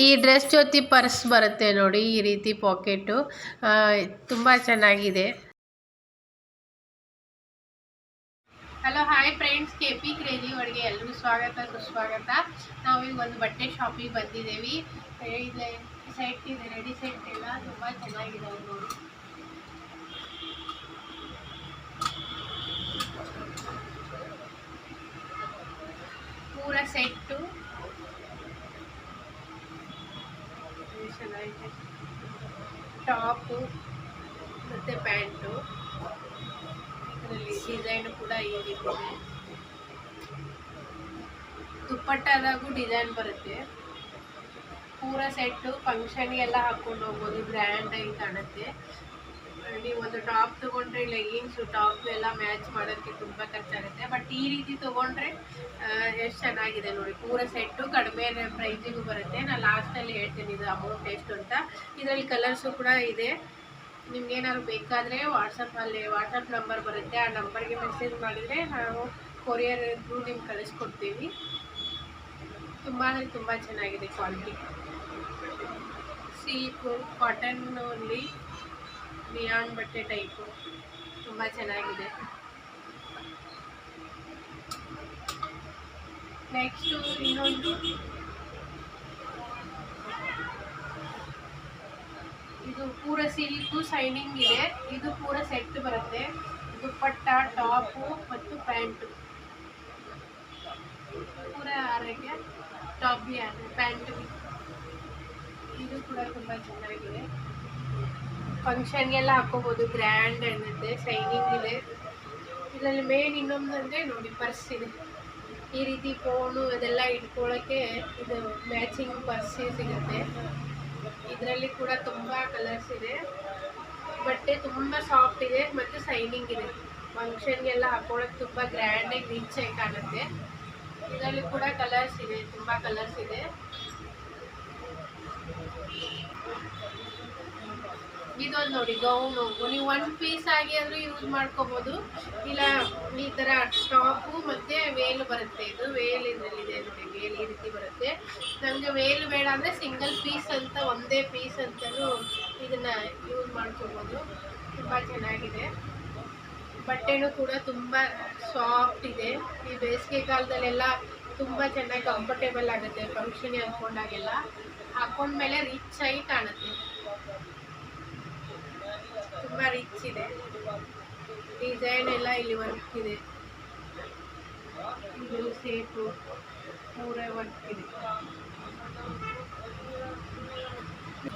ಈ ಡ್ರೆಸ್ ಜೊತೆ ಪರ್ಸ್ ಬರುತ್ತೆ ನೋಡಿ, ಈ ರೀತಿ ಪಾಕೆಟು ತುಂಬ ಚೆನ್ನಾಗಿದೆ. Hello hi friends, KP crazy ಒಳಗೆ ಎಲ್ಲರಿಗೂ ಸ್ವಾಗತ ಸುಸ್ವಾಗತ. ನಾವೀಗ ಒಂದು ಬಟ್ಟೆ ಶಾಪಿಗೆ ಬಂದಿದ್ದೇವೆ. ಇದೆ ಸೆಟ್ ಇದೆ, ರೆಡಿ ಸೆಟ್ ಎಲ್ಲ ತುಂಬ ಚೆನ್ನಾಗಿದೆ ನೋಡಿ. ಪೂರ ಸೆಟ್ಟು ಚೆನ್ನಾಗಿದೆ. ಟಾಪು ಮತ್ತು ಪ್ಯಾಂಟು, ಇದರಲ್ಲಿ ಡಿಸೈನ್ ಕೂಡ ಈ ರೀತಿ ಇದೆ. ದುಪ್ಪಟ್ಟಾದಾಗೂ ಡಿಸೈನ್ ಬರುತ್ತೆ. ಪೂರ ಸೆಟ್ಟು ಫಂಕ್ಷನ್ಗೆಲ್ಲ ಹಾಕ್ಕೊಂಡು ಹೋಗ್ಬೋದು, ಗ್ರ್ಯಾಂಡಾಗಿ ಕಾಣುತ್ತೆ. ನೀವು ಒಂದು ಟಾಪ್ ತೊಗೊಂಡ್ರೆ ಲೆಗಿನ್ಸು ಟಾಪ್ ಎಲ್ಲ ಮ್ಯಾಚ್ ಮಾಡೋಕ್ಕೆ ತುಂಬ ಖರ್ಚಾಗುತ್ತೆ. ಬಟ್ ಈ ರೀತಿ ತೊಗೊಂಡ್ರೆ ಎಷ್ಟು ಚೆನ್ನಾಗಿದೆ ನೋಡಿ. ಪೂರ ಸೆಟ್ಟು ಕಡಿಮೆ ಪ್ರೈಸಿಗೂ ಬರುತ್ತೆ. ನಾನು ಲಾಸ್ಟಲ್ಲಿ ಹೇಳ್ತೀನಿ ಇದು ಅಮೌಂಟ್ ಎಷ್ಟು ಅಂತ. ಇದರಲ್ಲಿ ಕಲರ್ಸು ಕೂಡ ಇದೆ. ನಿಮ್ಗೇನಾದ್ರು ಬೇಕಾದರೆ ವಾಟ್ಸಪ್ ನಂಬರ್ ಬರುತ್ತೆ. ಆ ನಂಬರ್ಗೆ ಮೆಸೇಜ್ ಮಾಡಿದರೆ ನಾವು ಕೊರಿಯರ್ ಥ್ರೂ ನಿಮ್ಗೆ ಕಳಿಸ್ಕೊಡ್ತೀವಿ. ತುಂಬ ಅಂದರೆ ತುಂಬ ಚೆನ್ನಾಗಿದೆ ಕ್ವಾಲಿಟಿ. ಸಿಲ್ಕು ಕಾಟನ್ನಲ್ಲಿ ನಿಯಾನ್ ಬಟ್ಟೆ ಟೈಪು ತುಂಬ ಚೆನ್ನಾಗಿದೆ. ನೆಕ್ಸ್ಟು ಇನ್ನೊಂದು ಇದು ಪೂರ ಸಿಲ್ಕು ಶೈನಿಂಗ್ ಇದೆ. ಇದು ಪೂರ ಸೆಟ್ ಬರುತ್ತೆ. ದುಪ್ಪಟ್ಟ, ಟಾಪು ಮತ್ತು ಪ್ಯಾಂಟು. ಪೂರ ಆರೋಗ್ಯ ಟಾಪ್ ಬಿ ಪ್ಯಾಂಟು. ಇದು ಕೂಡ ತುಂಬ ಚೆನ್ನಾಗಿದೆ. ಫಂಕ್ಷನ್ಗೆಲ್ಲ ಹಾಕೋಬೋದು, ಗ್ರ್ಯಾಂಡ್ ಅನ್ನುತ್ತೆ. ಶೈನಿಂಗ್ ಇದೆ. ಇದರಲ್ಲಿ ಮೇನ್ ಇನ್ನೊಂದು ಅಂದರೆ ನೋಡಿ, ಪರ್ಸ್ ಇದೆ. ಈ ರೀತಿ ಫೋನು ಅದೆಲ್ಲ ಇಟ್ಕೊಳ್ಳೋಕ್ಕೆ ಇದು ಮ್ಯಾಚಿಂಗ್ ಪರ್ಸ್ ಸಿಗುತ್ತೆ. ಇದರಲ್ಲಿ ಕೂಡ ತುಂಬ ಕಲರ್ಸ್ ಇದೆ. ಬಟ್ಟೆ ತುಂಬ ಸಾಫ್ಟ್ ಇದೆ ಮತ್ತು ಶೈನಿಂಗ್ ಇದೆ. ಫಂಕ್ಷನ್ಗೆಲ್ಲ ಹಾಕೊಳ್ಳೋಕೆ ತುಂಬ ಗ್ರ್ಯಾಂಡಾಗಿ ರಿಚ್ ಆಗಿ ಕಾಣುತ್ತೆ. ಇದರಲ್ಲಿ ಕೂಡ ಕಲರ್ಸ್ ಇದೆ, ತುಂಬ ಕಲರ್ಸ್ ಇದೆ. ಇದೊಂದು ನೋಡಿ ಗೌನು, ನೀವು ಒಂದು ಪೀಸ್ ಆಗಿ ಆದರೂ ಯೂಸ್ ಮಾಡ್ಕೋಬೋದು. ಇಲ್ಲ ಈ ಥರ ಟಾಪು ಮತ್ತು ವೇಲು ಬರುತ್ತೆ. ಇದು ವೇಲ್ ಇದರಲ್ಲಿದೆ ನೋಡಿ, ವೇಲ್ ಈ ರೀತಿ ಬರುತ್ತೆ. ನಮಗೆ ವೇಲ್ ಬೇಡ ಅಂದರೆ ಸಿಂಗಲ್ ಪೀಸ್ ಅಂತ, ಒಂದೇ ಪೀಸ್ ಅಂತಲೂ ಇದನ್ನು ಯೂಸ್ ಮಾಡ್ಕೋಬೋದು. ತುಂಬ ಚೆನ್ನಾಗಿದೆ. ಬಟ್ಟೆನೂ ಕೂಡ ತುಂಬ ಸಾಫ್ಟ್ ಇದೆ. ಈ ಬೇಸಿಗೆ ಕಾಲದಲ್ಲೆಲ್ಲ ತುಂಬ ಚೆನ್ನಾಗಿ ಕಂಫರ್ಟೇಬಲ್ ಆಗುತ್ತೆ. ಫಂಕ್ಷನ್ಗೆ ಹಾಕ್ಕೊಂಡಾಗೆಲ್ಲ ಹಾಕ್ಕೊಂಡ್ಮೇಲೆ ರಿಚ್ ಆಗಿ ಕಾಣುತ್ತೆ. ತುಂಬ ರಿಚ್ ಇದೆ. ಡಿಸೈನ್ ಎಲ್ಲ ಇಲ್ಲಿ ವರ್ಕ್ ಇದೆ. ಇದು ಸೇಪು ಪೂರ ವರ್ಕ್ ಇದೆ.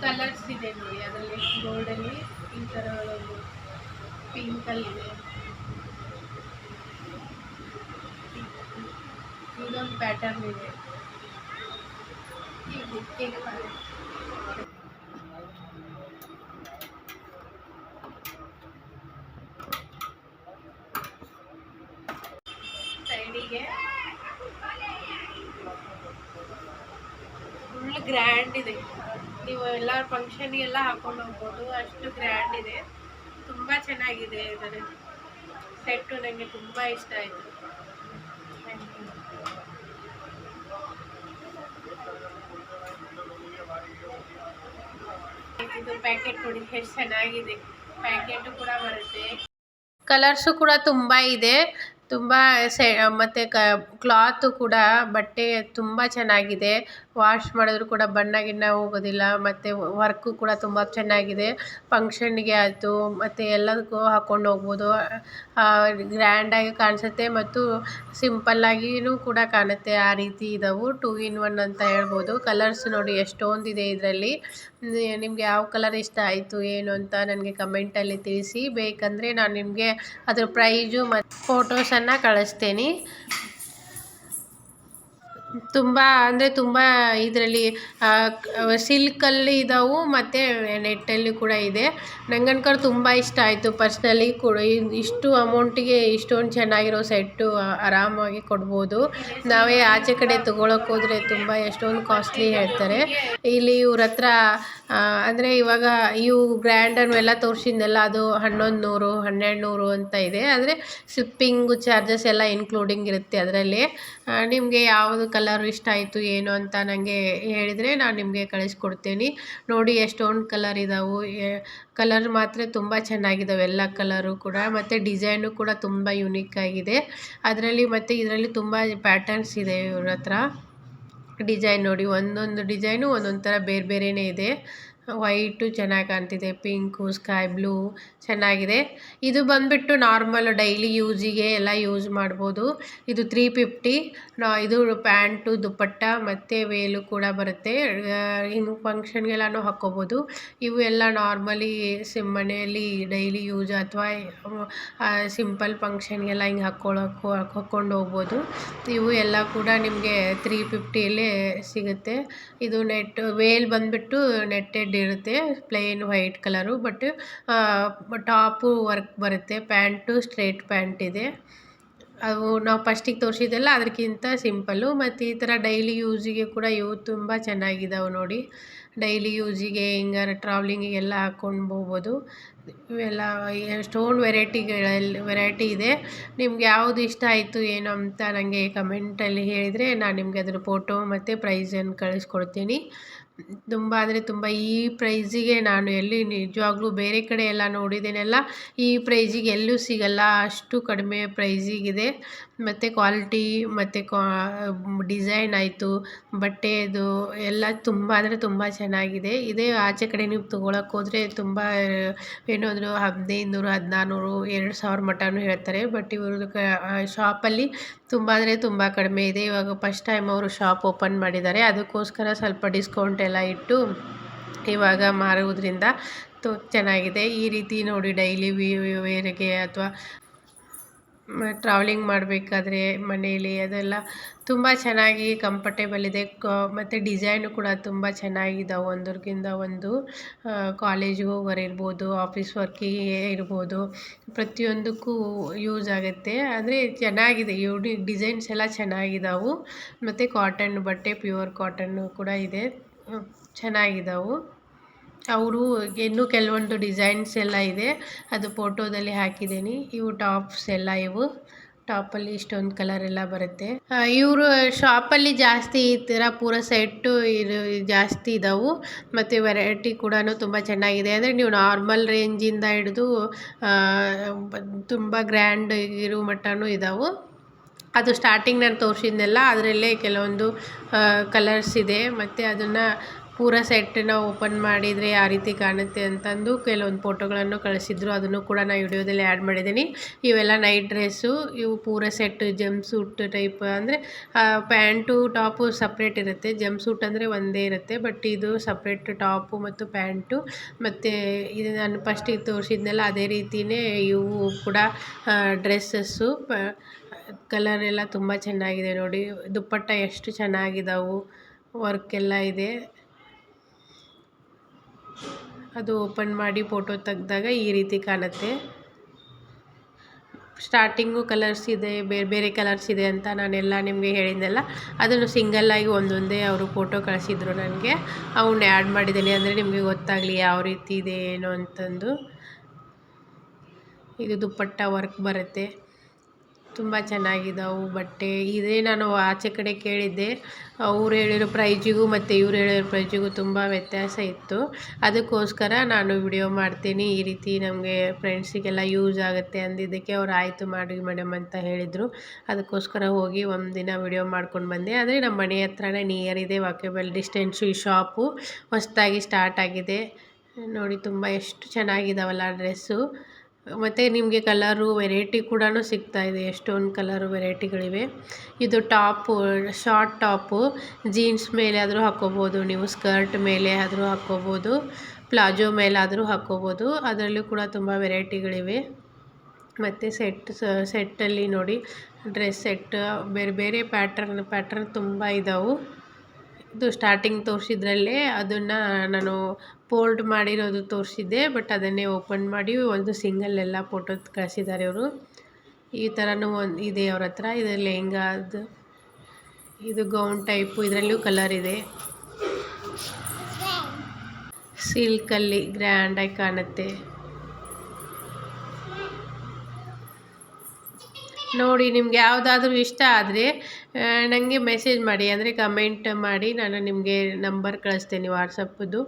ಕಲರ್ಸ್ ಇದೆ ನೋಡಿ. ಅದರಲ್ಲಿ ಗೋಲ್ಡಲ್ಲಿ ಈ ಥರ ಒಂದು ಪಿಂಕಲ್ಲಿದೆ. ಇದೊಂದು ಪ್ಯಾಟರ್ನ್ ಇದೆ. ಸೈಡಿಗೆ ಫುಲ್ ಗ್ರ್ಯಾಂಡ್ ಇದೆ. ನೀವು ಎಲ್ಲ ಫಂಕ್ಷನ್ಗೆಲ್ಲ ಹಾಕೊಂಡು ಹೋಗ್ಬೋದು, ಅಷ್ಟು ಗ್ರ್ಯಾಂಡ್ ಇದೆ. ತುಂಬ ಚೆನ್ನಾಗಿದೆ. ಇದರ ಸೆಟ್ಟು ನನಗೆ ತುಂಬ ಇಷ್ಟ ಆಯಿತು. ಇದು ಪ್ಯಾಕೆಟ್ ನೋಡಿ ಎಷ್ಟು ಚೆನ್ನಾಗಿದೆ. ಪ್ಯಾಕೆಟು ಕೂಡ ಬರುತ್ತೆ. ಕಲರ್ಸು ಕೂಡ ತುಂಬ ಇದೆ. ತುಂಬ ಮತ್ತು ಕ್ಲಾತು ಕೂಡ ಬಟ್ಟೆ ತುಂಬ ಚೆನ್ನಾಗಿದೆ. ವಾಶ್ ಮಾಡಿದ್ರು ಕೂಡ ಬಣ್ಣ ಗಿಣ್ಣ ಹೋಗೋದಿಲ್ಲ. ಮತ್ತು ವರ್ಕು ಕೂಡ ತುಂಬ ಚೆನ್ನಾಗಿದೆ. ಫಂಕ್ಷನ್ಗೆ ಆಯಿತು ಮತ್ತು ಎಲ್ಲದಕ್ಕೂ ಹಾಕ್ಕೊಂಡು ಹೋಗ್ಬೋದು. ಗ್ರ್ಯಾಂಡಾಗಿ ಕಾಣಿಸುತ್ತೆ ಮತ್ತು ಸಿಂಪಲ್ಲಾಗಿಯೂ ಕೂಡ ಕಾಣುತ್ತೆ. ಆ ರೀತಿ ಇದಾವೆ. 2 in 1 ಅಂತ ಹೇಳ್ಬೋದು. ಕಲರ್ಸ್ ನೋಡಿ ಎಷ್ಟೊಂದಿದೆ ಇದರಲ್ಲಿ. ನಿಮಗೆ ಯಾವ ಕಲರ್ ಇಷ್ಟ ಆಯಿತು ಏನು ಅಂತ ನನಗೆ ಕಮೆಂಟಲ್ಲಿ ತಿಳಿಸಿ. ಬೇಕಂದರೆ ನಾನು ನಿಮಗೆ ಅದ್ರ ಪ್ರೈಜು ಮತ್ತು ಫೋಟೋಸನ್ನು ಕಳಿಸ್ತೀನಿ. ತುಂಬ ಅಂದರೆ ತುಂಬ ಇದರಲ್ಲಿ ಸಿಲ್ಕಲ್ಲಿ ಇದ್ದಾವೆ ಮತ್ತು ನೆಟ್ಟಲ್ಲಿ ಕೂಡ ಇದೆ. ನಂಗೆ ಅನ್ಕೊಂಡು ತುಂಬ ಇಷ್ಟ ಆಯಿತು ಪರ್ಸ್ನಲಿ ಕೂಡ. ಇಷ್ಟು ಅಮೌಂಟಿಗೆ ಇಷ್ಟೊಂದು ಚೆನ್ನಾಗಿರೋ ಸೆಟ್ಟು ಆರಾಮಾಗಿ ಕೊಡ್ಬೋದು. ನಾವೇ ಆಚೆ ಕಡೆ ತೊಗೊಳಕ್ಕೆ ಹೋದರೆ ತುಂಬ ಎಷ್ಟೊಂದು ಕಾಸ್ಟ್ಲಿ ಹೇಳ್ತಾರೆ. ಇಲ್ಲಿ ಇವ್ರ ಹತ್ರ ಅಂದರೆ ಇವಾಗ ಇವು ಗ್ರ್ಯಾಂಡನ್ನು ಎಲ್ಲ ತೋರಿಸಿದ್ನೆಲ್ಲ ಅದು 1100 1200 ಅಂತ ಇದೆ. ಆದರೆ ಶಿಪ್ಪಿಂಗು ಚಾರ್ಜಸ್ ಎಲ್ಲ ಇನ್ಕ್ಲೂಡಿಂಗ್ ಇರುತ್ತೆ ಅದರಲ್ಲಿ. ನಿಮಗೆ ಯಾವುದು ಕಲರ್ ಇಷ್ಟ ಆಯಿತು ಏನು ಅಂತ ನನಗೆ ಹೇಳಿದರೆ ನಾನು ನಿಮಗೆ ಕಳಿಸ್ಕೊಡ್ತೀನಿ. ನೋಡಿ ಎಷ್ಟೊಂದು ಕಲರ್ ಇದ್ದಾವೆ. ಕಲರ್ ಮಾತ್ರ ತುಂಬ ಚೆನ್ನಾಗಿದ್ದಾವೆ ಎಲ್ಲ ಕಲರು ಕೂಡ. ಮತ್ತು ಡಿಸೈನು ಕೂಡ ತುಂಬ ಯುನೀಕ್ ಆಗಿದೆ ಅದರಲ್ಲಿ. ಮತ್ತು ಇದರಲ್ಲಿ ತುಂಬ ಪ್ಯಾಟರ್ನ್ಸ್ ಇದೆ ಇವ್ರ ಹತ್ರ. ಡಿಸೈನ್ ನೋಡಿ, ಒಂದೊಂದು ಡಿಸೈನು ಒಂದೊಂದು ಥರ ಬೇರೆ ಬೇರೆಯೇ ಇದೆ. ವೈಟು ಚೆನ್ನಾಗಿ ಕಾಣ್ತಿದೆ, ಪಿಂಕು, ಸ್ಕೈ ಬ್ಲೂ ಚೆನ್ನಾಗಿದೆ. ಇದು ಬಂದುಬಿಟ್ಟು ನಾರ್ಮಲ್ ಡೈಲಿ ಯೂಸಿಗೆ ಎಲ್ಲ ಯೂಸ್ ಮಾಡ್ಬೋದು. ಇದು 350. ಇದು ಪ್ಯಾಂಟು, ದುಪ್ಪಟ್ಟ ಮತ್ತು ವೇಲು ಕೂಡ ಬರುತ್ತೆ. ಹಿಂಗೆ ಫಂಕ್ಷನ್ಗೆಲ್ಲನೂ ಹಾಕ್ಕೋಬೋದು. ಇವು ಎಲ್ಲ ನಾರ್ಮಲಿ ಮನೆಯಲ್ಲಿ ಡೈಲಿ ಯೂಸ್ ಅಥವಾ ಸಿಂಪಲ್ ಫಂಕ್ಷನ್ಗೆಲ್ಲ ಹಿಂಗೆ ಹಾಕ್ಕೊಂಡು ಹೋಗ್ಬೋದು. ಇವು ಎಲ್ಲ ಕೂಡ ನಿಮಗೆ 350ಯಲ್ಲೇ ಸಿಗುತ್ತೆ. ಇದು ವೇಲ್ ಬಂದುಬಿಟ್ಟು ನೆಟ್ಟೆಡ್ ಇರುತ್ತೆ, plane white colour. But top work ಬರುತ್ತೆ. ಪ್ಯಾಂಟು ಸ್ಟ್ರೇಟ್ ಪ್ಯಾಂಟ್ ಇದೆ. ಅವು ನಾವು ಫಸ್ಟಿಗೆ ತೋರಿಸಿದ್ದೆಲ್ಲ ಅದಕ್ಕಿಂತ ಸಿಂಪಲ್ಲು. ಮತ್ತು ಈ ಥರ ಡೈಲಿ ಯೂಸಿಗೆ ಕೂಡ ಇವು ತುಂಬ ಚೆನ್ನಾಗಿದ್ದಾವೆ ನೋಡಿ. ಡೈಲಿ ಯೂಸಿಗೆ ಹಿಂಗಾರ ಟ್ರಾವ್ಲಿಂಗಿಗೆಲ್ಲ ಹಾಕ್ಕೊಂಡು ಹೋಗ್ಬೋದು. ಇವೆಲ್ಲ ಎಷ್ಟೊಂದು ವೆರೈಟಿ ಇದೆ. ನಿಮ್ಗೆ ಯಾವುದು ಇಷ್ಟ ಆಯಿತು ಏನು ಅಂತ ನನಗೆ ಕಮೆಂಟಲ್ಲಿ ಹೇಳಿದರೆ ನಾನು ನಿಮಗೆ ಅದರ ಫೋಟೋ ಮತ್ತು ಪ್ರೈಸನ್ನು ಕಳಿಸ್ಕೊಡ್ತೀನಿ. ತುಂಬ ಅಂದರೆ ತುಂಬ ಈ ಪ್ರೈಸಿಗೆ ನಾನು ಎಲ್ಲಿ ನಿಜವಾಗ್ಲೂ ಬೇರೆ ಕಡೆ ಎಲ್ಲ ನೋಡಿದ್ದೇನೆಲ್ಲ ಈ ಪ್ರೈಸಿಗೆ ಎಲ್ಲೂ ಸಿಗಲ್ಲ, ಅಷ್ಟು ಕಡಿಮೆ ಪ್ರೈಸಿಗಿದೆ. ಮತ್ತು ಕ್ವಾಲಿಟಿ ಮತ್ತು ಡಿಸೈನ್ ಆಯಿತು, ಬಟ್ಟೆದು ಎಲ್ಲ ತುಂಬ ಅಂದರೆ ತುಂಬ ಚೆನ್ನಾಗಿದೆ. ಇದೇ ಆಚೆ ಕಡೆ ನೀವು ತೊಗೊಳಕ್ಕೆ ಹೋದರೆ ತುಂಬ ಏನೋ ಅಂದರು 1500 1400 2000 ಮಟನೂ ಹೇಳ್ತಾರೆ. ಬಟ್ ಇವ್ರದ್ದು ಶಾಪಲ್ಲಿ ತುಂಬ ಅಂದರೆ ತುಂಬ ಕಡಿಮೆ ಇದೆ. ಇವಾಗ ಫಸ್ಟ್ ಟೈಮ್ ಅವರು ಶಾಪ್ ಓಪನ್ ಮಾಡಿದ್ದಾರೆ, ಅದಕ್ಕೋಸ್ಕರ ಸ್ವಲ್ಪ ಡಿಸ್ಕೌಂಟ್ ಎಲ್ಲ ಇಟ್ಟು ಇವಾಗ ಮಾರುವುದರಿಂದ ಚೆನ್ನಾಗಿದೆ. ಈ ರೀತಿ ನೋಡಿ ಡೈಲಿ ವೇರಿಗೆ ಅಥವಾ ಟ್ರಾವೆಲಿಂಗ್ ಮಾಡಬೇಕಾದ್ರೆ ಮನೆಯಲ್ಲಿ ಅದೆಲ್ಲ ತುಂಬ ಚೆನ್ನಾಗಿ ಕಂಫರ್ಟೇಬಲ್ ಇದೆ. ಮತ್ತು ಡಿಸೈನು ಕೂಡ ತುಂಬ ಚೆನ್ನಾಗಿದ್ದಾವೆ. ಒಂದಕ್ಕಿಂತ ಒಂದು ಕಾಲೇಜಿಗೆ ಹೋಗೋರು ಇರ್ಬೋದು, ಆಫೀಸ್ ವರ್ಕಿಗೆ ಇರ್ಬೋದು, ಪ್ರತಿಯೊಂದಕ್ಕೂ ಯೂಸ್ ಆಗುತ್ತೆ. ಅಂದರೆ ಚೆನ್ನಾಗಿದೆ, ಡಿಸೈನ್ಸ್ ಎಲ್ಲ ಚೆನ್ನಾಗಿದ್ದಾವೆ. ಮತ್ತು ಕಾಟನ್ ಬಟ್ಟೆ, ಪ್ಯೂರ್ ಕಾಟನ್ನು ಕೂಡ ಇದೆ, ಚೆನ್ನಾಗಿದ್ದಾವೆ. ಅವರು ಇನ್ನೂ ಕೆಲವೊಂದು ಡಿಸೈನ್ಸ್ ಎಲ್ಲ ಇದೆ, ಅದು ಫೋಟೋದಲ್ಲಿ ಹಾಕಿದ್ದೀನಿ. ಇವು ಟಾಪ್ಸ್ ಎಲ್ಲ, ಇವು ಟಾಪಲ್ಲಿ ಇಷ್ಟೊಂದು ಕಲರ್ ಎಲ್ಲ ಬರುತ್ತೆ. ಇವರು ಶಾಪಲ್ಲಿ ಜಾಸ್ತಿ ಈ ಥರ ಪೂರ ಸೆಟ್ಟು ಇದು ಜಾಸ್ತಿ ಇದ್ದಾವೆ. ಮತ್ತು ವೆರೈಟಿ ಕೂಡ ತುಂಬ ಚೆನ್ನಾಗಿದೆ. ಅಂದರೆ ನೀವು ನಾರ್ಮಲ್ ರೇಂಜಿಂದ ಹಿಡಿದು ತುಂಬ ಗ್ರ್ಯಾಂಡ್ ಇರೋ ಮಟ್ಟನೂ ಇದ್ದಾವೆ. ಅದು ಸ್ಟಾರ್ಟಿಂಗ್ ನಾನು ತೋರಿಸಿದ್ನೆಲ್ಲ ಅದರಲ್ಲೇ ಕೆಲವೊಂದು ಕಲರ್ಸ್ ಇದೆ. ಮತ್ತು ಅದನ್ನು ಪೂರ ಸೆಟ್ಟನ್ನ ಓಪನ್ ಮಾಡಿದರೆ ಯಾವ ರೀತಿ ಕಾಣುತ್ತೆ ಅಂತಂದು ಕೆಲವೊಂದು ಫೋಟೋಗಳನ್ನು ಕಳಿಸಿದ್ರು, ಅದನ್ನು ಕೂಡ ನಾನು ವಿಡಿಯೋದಲ್ಲಿ ಆ್ಯಡ್ ಮಾಡಿದ್ದೀನಿ. ಇವೆಲ್ಲ ನೈಟ್ ಡ್ರೆಸ್ಸು, ಇವು ಪೂರ ಸೆಟ್ ಜಂಪ್ ಸೂಟ್ ಟೈಪ್. ಅಂದರೆ ಪ್ಯಾಂಟು ಟಾಪು ಸಪ್ರೇಟ್ ಇರುತ್ತೆ, ಜಂಪ್ ಸೂಟ್ ಅಂದರೆ ಒಂದೇ ಇರುತ್ತೆ. ಬಟ್ ಇದು ಸಪ್ರೇಟ್ ಟಾಪು ಮತ್ತು ಪ್ಯಾಂಟು. ಮತ್ತು ಇದು ನಾನು ಫಸ್ಟಿಗೆ ತೋರಿಸಿದ್ನೆಲ್ಲ ಅದೇ ರೀತಿಯೇ ಇವು ಕೂಡ ಡ್ರೆಸ್ಸಸ್ಸು. ಕಲರ್ ಎಲ್ಲ ತುಂಬ ಚೆನ್ನಾಗಿದೆ ನೋಡಿ. ದುಪ್ಪಟ್ಟ ಎಷ್ಟು ಚೆನ್ನಾಗಿದ್ದಾವೆ, ವರ್ಕ್ ಎಲ್ಲ ಇದೆ. ಅದು ಓಪನ್ ಮಾಡಿ ಫೋಟೋ ತೆಗೆದಾಗ ಈ ರೀತಿ ಕಾಣುತ್ತೆ. ಸ್ಟಾರ್ಟಿಂಗು ಕಲರ್ಸ್ ಇದೆ, ಬೇರೆ ಬೇರೆ ಕಲರ್ಸ್ ಇದೆ ಅಂತ ನಾನೆಲ್ಲ ನಿಮಗೆ ಹೇಳಿದ್ನಲ್ಲ, ಅದನ್ನು ಸಿಂಗಲ್ಲಾಗಿ ಒಂದೊಂದೇ ಅವರು ಫೋಟೋ ಕಳಿಸಿದ್ರು ನನಗೆ, ಅವನ್ನ ಆ್ಯಡ್ ಮಾಡಿದ್ದೀನಿ. ಅಂದರೆ ನಿಮಗೆ ಗೊತ್ತಾಗಲಿ ಯಾವ ರೀತಿ ಇದೆ ಏನು ಅಂತಂದು. ಇದು ದುಪ್ಪಟ್ಟ ವರ್ಕ್ ಬರುತ್ತೆ, ತುಂಬ ಚೆನ್ನಾಗಿದ್ದಾವೆ ಬಟ್ಟೆ. ಇದೇ ನಾನು ಆಚೆ ಕಡೆ ಕೇಳಿದ್ದೆ, ಅವ್ರು ಹೇಳಿರೋ ಪ್ರೈಜಿಗೂ ಮತ್ತು ಇವ್ರು ಹೇಳಿರೋ ಪ್ರೈಜಿಗೂ ತುಂಬ ವ್ಯತ್ಯಾಸ ಇತ್ತು. ಅದಕ್ಕೋಸ್ಕರ ನಾನು ವಿಡಿಯೋ ಮಾಡ್ತೀನಿ, ಈ ರೀತಿ ನಮಗೆ ಫ್ರೆಂಡ್ಸಿಗೆಲ್ಲ ಯೂಸ್ ಆಗುತ್ತೆ ಅಂದಿದ್ದಕ್ಕೆ ಅವ್ರು ಆಯಿತು ಮಾಡಿ ಮೇಡಮ್ ಅಂತ ಹೇಳಿದರು. ಅದಕ್ಕೋಸ್ಕರ ಹೋಗಿ ಒಂದಿನ ವಿಡಿಯೋ ಮಾಡ್ಕೊಂಡು ಬಂದೆ. ಆದರೆ ನಮ್ಮ ಮನೆ ಹತ್ರನೇ ನಿಯರ್ ಇದೆ, ವಾಕೇಬಲ್ ಡಿಸ್ಟೆನ್ಸು. ಈ ಶಾಪು ಹೊಸದಾಗಿ ಸ್ಟಾರ್ಟ್ ಆಗಿದೆ ನೋಡಿ. ತುಂಬ ಎಷ್ಟು ಚೆನ್ನಾಗಿದ್ದಾವಲ್ಲ ಡ್ರೆಸ್ಸು. ಮತ್ತು ನಿಮಗೆ ಕಲರು ವೆರೈಟಿ ಕೂಡ ಸಿಗ್ತಾಯಿದೆ, ಎಷ್ಟೊಂದು ಕಲರು ವೆರೈಟಿಗಳಿವೆ. ಇದು ಟಾಪು, ಶಾರ್ಟ್ ಟಾಪು, ಜೀನ್ಸ್ ಮೇಲೆ ಆದರೂ ಹಾಕ್ಕೋಬೋದು ನೀವು, ಸ್ಕರ್ಟ್ ಮೇಲೆ ಆದರೂ ಹಾಕ್ಕೋಬೋದು, ಪ್ಲಾಜೋ ಮೇಲಾದರೂ ಹಾಕ್ಕೋಬೋದು. ಅದರಲ್ಲೂ ಕೂಡ ತುಂಬ ವೆರೈಟಿಗಳಿವೆ. ಮತ್ತು ಸೆಟ್ಟಲ್ಲಿ ನೋಡಿ, ಡ್ರೆಸ್ ಸೆಟ್ ಬೇರೆ ಬೇರೆ ಪ್ಯಾಟ್ರನ್ ತುಂಬ ಇದ್ದಾವೆ. ಇದು ಸ್ಟಾರ್ಟಿಂಗ್ ತೋರಿಸಿದ್ರಲ್ಲೇ ಅದನ್ನು ನಾನು ಫೋಲ್ಡ್ ಮಾಡಿರೋದು ತೋರಿಸಿದ್ದೆ. ಬಟ್ ಅದನ್ನೇ ಓಪನ್ ಮಾಡಿ ಒಂದು ಸಿಂಗಲ್ ಎಲ್ಲ ಫೋಟೋ ಕಳಿಸಿದ್ದಾರೆ ಇವರು. ಈ ಥರನೂ ಒಂದು ಇದೆ ಅವ್ರ ಹತ್ರ. ಇದು ಲೆಹಂಗಾದು, ಇದು ಗೌನ್ ಟೈಪು, ಇದರಲ್ಲೂ ಕಲರ್ ಇದೆ. ಸಿಲ್ಕಲ್ಲಿ ಗ್ರ್ಯಾಂಡಾಗಿ ಕಾಣುತ್ತೆ ನೋಡಿ. ನಿಮ್ಗೆ ಯಾವುದಾದ್ರೂ ಇಷ್ಟ ಆದರೆ ನನಗೆ ಮೆಸೇಜ್ ಮಾಡಿ, ಅಂದರೆ ಕಮೆಂಟ್ ಮಾಡಿ. ನಾನು ನಿಮಗೆ ನಂಬರ್ ಕಳಿಸ್ತೇನೆ ವಾಟ್ಸಪ್ಪದು.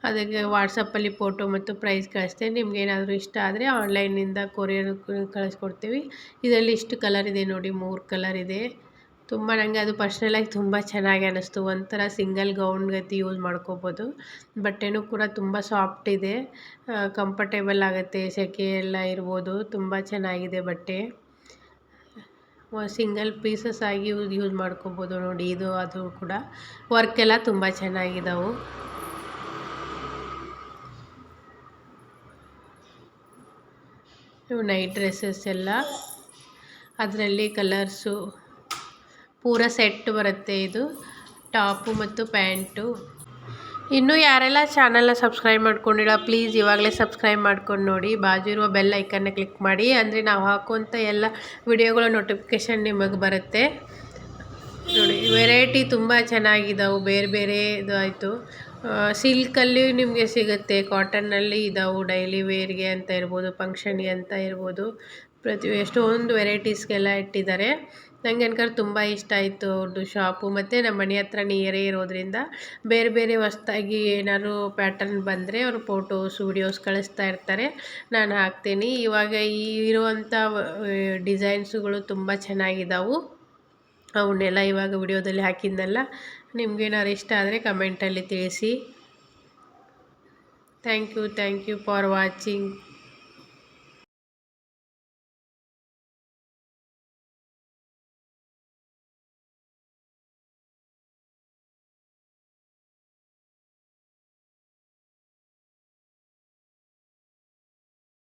ಅದಕ್ಕೆ ವಾಟ್ಸಪ್ಪಲ್ಲಿ ಫೋಟೋ ಮತ್ತು ಪ್ರೈಸ್ ಕಳಿಸ್ತೇನೆ. ನಿಮ್ಗೆ ಏನಾದರೂ ಇಷ್ಟ ಆದರೆ ಆನ್ಲೈನಿಂದ ಕೊರಿಯರ್ ಕಳಿಸ್ಕೊಡ್ತೀವಿ. ಇದರಲ್ಲಿ ಇಷ್ಟು ಕಲರ್ ಇದೆ ನೋಡಿ, 3 ಕಲರ್ ಇದೆ. ತುಂಬ ನನಗೆ ಅದು ಪರ್ಸ್ನಲಾಗಿ ತುಂಬ ಚೆನ್ನಾಗಿ ಅನ್ನಿಸ್ತು. ಒಂಥರ ಸಿಂಗಲ್ ಗೌನ್ ಗತಿ ಯೂಸ್ ಮಾಡ್ಕೋಬೋದು. ಬಟ್ಟೆನೂ ಕೂಡ ತುಂಬ ಸಾಫ್ಟ್ ಇದೆ, ಕಂಫರ್ಟೇಬಲ್ ಆಗುತ್ತೆ, ಸೆಕೆ ಎಲ್ಲ ಇರ್ಬೋದು. ತುಂಬ ಚೆನ್ನಾಗಿದೆ ಬಟ್ಟೆ. ಸಿಂಗಲ್ ಪೀಸಸ್ ಆಗಿ ಯೂಸ್ ಮಾಡ್ಕೋಬೋದು ನೋಡಿ. ಇದು ಅದು ಕೂಡ ವರ್ಕ್ ಎಲ್ಲ ತುಂಬ ಚೆನ್ನಾಗಿದ್ದಾವೆ. ಇವು ನೈಟ್ ಡ್ರೆಸ್ಸಸ್ ಎಲ್ಲ, ಅದರಲ್ಲಿ ಕಲರ್ಸು ಪೂರ ಸೆಟ್ ಬರುತ್ತೆ. ಇದು ಟಾಪು ಮತ್ತು ಪ್ಯಾಂಟು. ಇನ್ನೂ ಯಾರೆಲ್ಲ ಚಾನಲ್ನ ಸಬ್ಸ್ಕ್ರೈಬ್ ಮಾಡ್ಕೊಂಡಿಲ್ಲ ಪ್ಲೀಸ್ ಇವಾಗಲೇ ಸಬ್ಸ್ಕ್ರೈಬ್ ಮಾಡ್ಕೊಂಡು ನೋಡಿ. ಬಾಜು ಇರುವ ಬೆಲ್ ಐಕನ್ನ ಕ್ಲಿಕ್ ಮಾಡಿ, ಅಂದರೆ ನಾವು ಹಾಕುವಂಥ ಎಲ್ಲ ವಿಡಿಯೋಗಳ ನೋಟಿಫಿಕೇಷನ್ ನಿಮಗೆ ಬರುತ್ತೆ ನೋಡಿ. ವೆರೈಟಿ ತುಂಬ ಚೆನ್ನಾಗಿದ್ದಾವೆ, ಬೇರೆ ಬೇರೆ ಇದು ಆಯಿತು. ಸಿಲ್ಕಲ್ಲಿ ನಿಮಗೆ ಸಿಗುತ್ತೆ, ಕಾಟನ್ನಲ್ಲಿ ಇದ್ದಾವೆ. ಡೈಲಿ ವೇರ್ಗೆ ಅಂತ ಇರ್ಬೋದು, ಫಂಕ್ಷನ್ಗೆ ಅಂತ ಇರ್ಬೋದು, ಎಷ್ಟೊಂದು ವೆರೈಟೀಸ್ಗೆಲ್ಲ ಇಟ್ಟಿದ್ದಾರೆ. ನನಗೆ ಅನ್ಕೊಂಡು ತುಂಬ ಇಷ್ಟ ಆಯಿತು ಅವ್ರದ್ದು ಶಾಪು. ಮತ್ತು ನಮ್ಮ ಮನೆ ಹತ್ರ ನಿಯರೇ ಇರೋದ್ರಿಂದ ಬೇರೆ ಬೇರೆ ಹೊಸ್ದಾಗಿ ಏನಾದ್ರು ಪ್ಯಾಟರ್ನ್ ಬಂದರೆ ಅವರು ಫೋಟೋಸ್ ವಿಡಿಯೋಸ್ ಕಳಿಸ್ತಾ ಇರ್ತಾರೆ, ನಾನು ಹಾಕ್ತೀನಿ. ಇವಾಗ ಇರುವಂಥ ಡಿಸೈನ್ಸುಗಳು ತುಂಬ ಚೆನ್ನಾಗಿದ್ದಾವೆ. ಅವನ್ನೆಲ್ಲ ಇವಾಗ ವಿಡಿಯೋದಲ್ಲಿ ಹಾಕಿದ್ನಲ್ಲ. ನಿಮ್ಗೇನಾದ್ರು ಇಷ್ಟ ಆದರೆ ಕಮೆಂಟಲ್ಲಿ ತಿಳಿಸಿ. Thank you for watching.